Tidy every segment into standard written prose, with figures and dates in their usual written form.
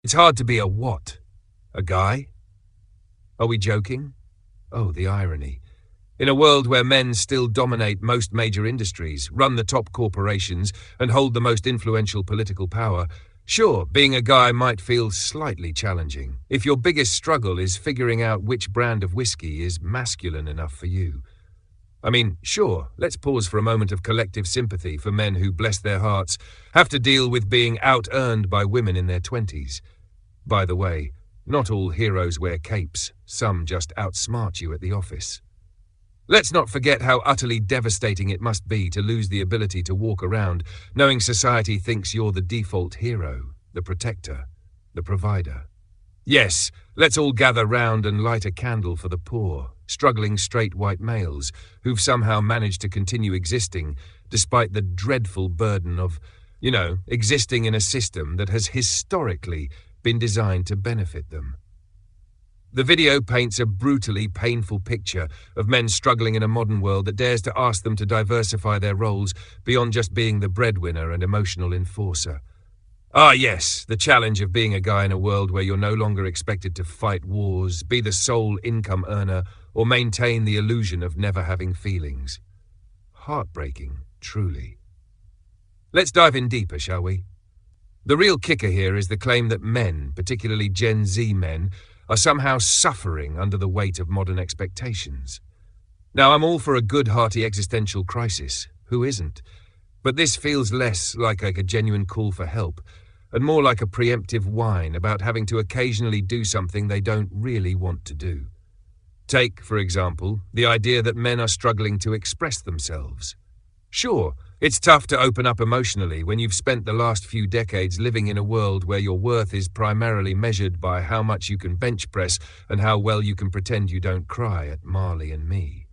It's hard to be a what? A guy? Are we joking? Oh, the irony. In a world where men still dominate most major industries, run the top corporations, and hold the most influential political power, sure, being a guy might feel slightly challenging if your biggest struggle is figuring out which brand of whiskey is masculine enough for you. I mean, sure, let's pause for a moment of collective sympathy for men who, bless their hearts, have to deal with being out-earned by women in their 20s. By the way, not all heroes wear capes, some just outsmart you at the office. Let's not forget how utterly devastating it must be to lose the ability to walk around knowing society thinks you're the default hero, the protector, the provider. Yes, let's all gather round and light a candle for the poor, struggling straight white males who've somehow managed to continue existing despite the dreadful burden of, existing in a system that has historically been designed to benefit them. The video paints a brutally painful picture of men struggling in a modern world that dares to ask them to diversify their roles beyond just being the breadwinner and emotional enforcer. Ah yes, the challenge of being a guy in a world where you're no longer expected to fight wars, be the sole income earner, or maintain the illusion of never having feelings. Heartbreaking, truly. Let's dive in deeper, shall we? The real kicker here is the claim that men, particularly Gen Z men, are somehow suffering under the weight of modern expectations. Now, I'm all for a good, hearty existential crisis. Who isn't? But this feels less like a genuine call for help, and more like a preemptive whine about having to occasionally do something they don't really want to do. Take, for example, the idea that men are struggling to express themselves. Sure, it's tough to open up emotionally when you've spent the last few decades living in a world where your worth is primarily measured by how much you can bench press and how well you can pretend you don't cry at Marley and Me.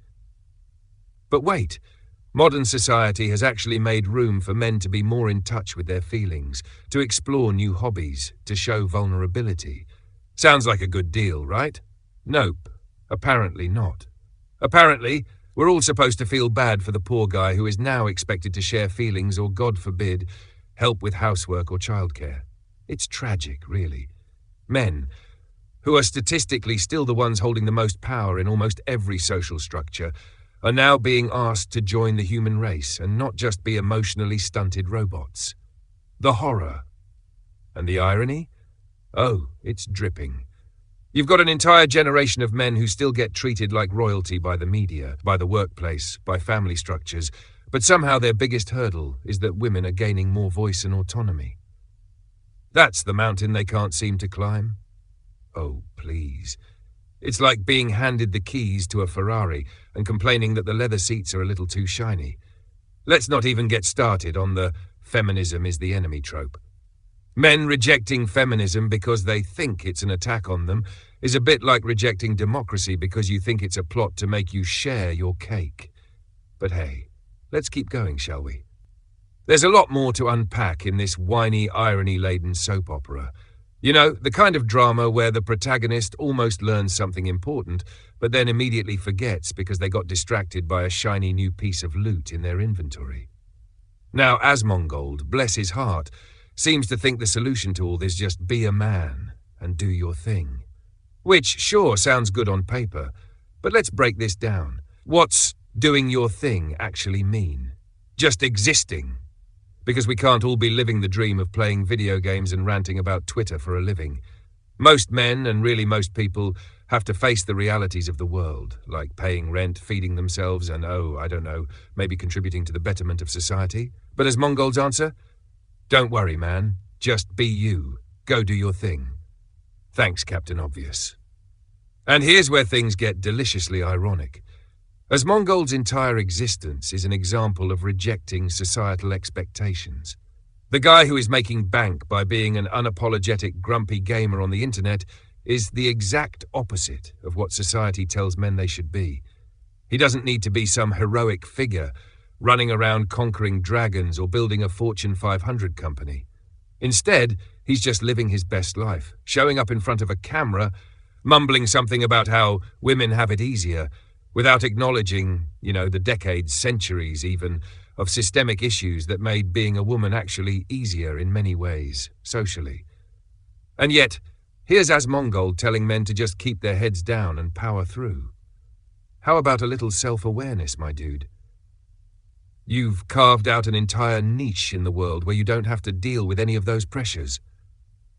But wait, modern society has actually made room for men to be more in touch with their feelings, to explore new hobbies, to show vulnerability. Sounds like a good deal, right? Nope, apparently not. Apparently, we're all supposed to feel bad for the poor guy who is now expected to share feelings or, God forbid, help with housework or childcare. It's tragic, really. Men, who are statistically still the ones holding the most power in almost every social structure, are now being asked to join the human race and not just be emotionally stunted robots. The horror. And the irony? Oh, it's dripping. You've got an entire generation of men who still get treated like royalty by the media, by the workplace, by family structures, but somehow their biggest hurdle is that women are gaining more voice and autonomy. That's the mountain they can't seem to climb. Oh, please. It's like being handed the keys to a Ferrari and complaining that the leather seats are a little too shiny. Let's not even get started on the feminism is the enemy trope. Men rejecting feminism because they think it's an attack on them is a bit like rejecting democracy because you think it's a plot to make you share your cake. But hey, let's keep going, shall we? There's a lot more to unpack in this whiny, irony-laden soap opera. You know, the kind of drama where the protagonist almost learns something important, but then immediately forgets because they got distracted by a shiny new piece of loot in their inventory. Now, Asmongold, bless his heart, seems to think the solution to all this is just be a man and do your thing. Which, sure, sounds good on paper, but let's break this down. What's doing your thing actually mean? Just existing? Because we can't all be living the dream of playing video games and ranting about Twitter for a living. Most men, and really most people, have to face the realities of the world, like paying rent, feeding themselves, and maybe contributing to the betterment of society. But as Mongold's answer? Don't worry, man. Just be you. Go do your thing. Thanks, Captain Obvious. And here's where things get deliciously ironic. Asmongold's entire existence is an example of rejecting societal expectations. The guy who is making bank by being an unapologetic, grumpy gamer on the internet is the exact opposite of what society tells men they should be. He doesn't need to be some heroic figure running around conquering dragons or building a Fortune 500 company. Instead, he's just living his best life, showing up in front of a camera, mumbling something about how women have it easier, without acknowledging, the decades, centuries even, of systemic issues that made being a woman actually easier in many ways, socially. And yet, here's Asmongold telling men to just keep their heads down and power through. How about a little self-awareness, my dude? You've carved out an entire niche in the world where you don't have to deal with any of those pressures.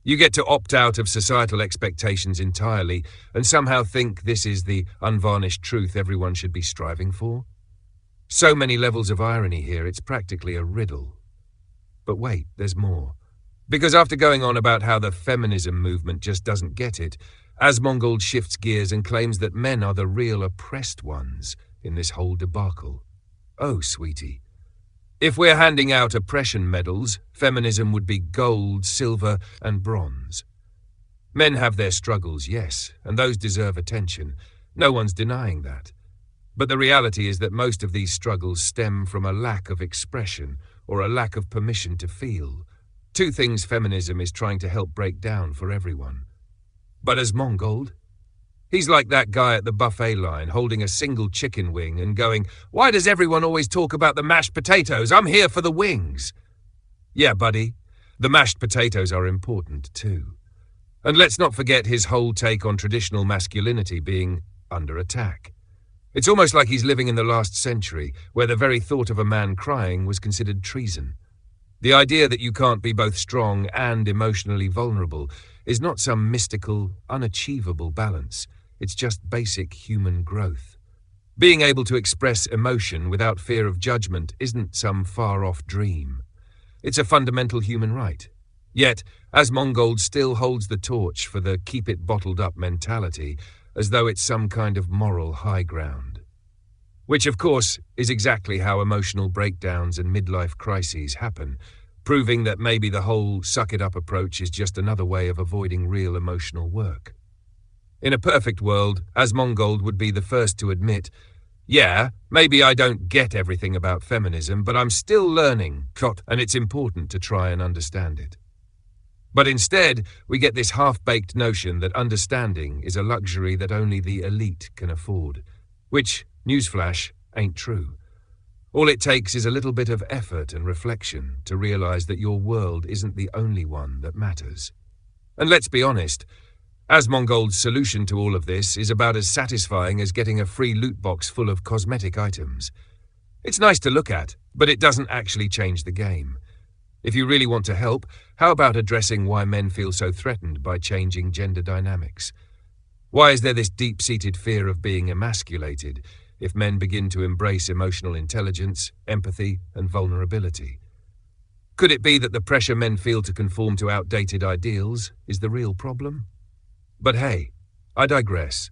You get to opt out of societal expectations entirely and somehow think this is the unvarnished truth everyone should be striving for? So many levels of irony here, it's practically a riddle. But wait, there's more. Because after going on about how the feminism movement just doesn't get it, Asmongold shifts gears and claims that men are the real oppressed ones in this whole debacle. Oh, sweetie. If we're handing out oppression medals, feminism would be gold, silver, and bronze. Men have their struggles, yes, and those deserve attention. No one's denying that. But the reality is that most of these struggles stem from a lack of expression or a lack of permission to feel. Two things feminism is trying to help break down for everyone. But Asmongold? He's like that guy at the buffet line holding a single chicken wing and going, "Why does everyone always talk about the mashed potatoes? I'm here for the wings." Yeah, buddy, the mashed potatoes are important too. And let's not forget his whole take on traditional masculinity being under attack. It's almost like he's living in the last century, where the very thought of a man crying was considered treason. The idea that you can't be both strong and emotionally vulnerable is not some mystical, unachievable balance. It's just basic human growth. Being able to express emotion without fear of judgment isn't some far-off dream. It's a fundamental human right. Yet, Asmongold still holds the torch for the keep-it-bottled-up mentality, as though it's some kind of moral high ground. Which, of course, is exactly how emotional breakdowns and midlife crises happen, proving that maybe the whole suck-it-up approach is just another way of avoiding real emotional work. In a perfect world, Asmongold would be the first to admit, yeah, maybe I don't get everything about feminism, but I'm still learning, and it's important to try and understand it. But instead, we get this half-baked notion that understanding is a luxury that only the elite can afford, which, newsflash, ain't true. All it takes is a little bit of effort and reflection to realize that your world isn't the only one that matters. And let's be honest, Asmongold's solution to all of this is about as satisfying as getting a free loot box full of cosmetic items. It's nice to look at, but it doesn't actually change the game. If you really want to help, how about addressing why men feel so threatened by changing gender dynamics? Why is there this deep-seated fear of being emasculated if men begin to embrace emotional intelligence, empathy, and vulnerability? Could it be that the pressure men feel to conform to outdated ideals is the real problem? But hey, I digress.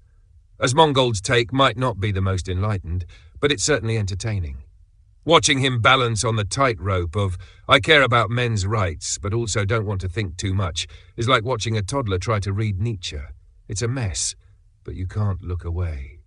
Asmongold's take might not be the most enlightened, but it's certainly entertaining. Watching him balance on the tightrope of, I care about men's rights, but also don't want to think too much, is like watching a toddler try to read Nietzsche. It's a mess, but you can't look away.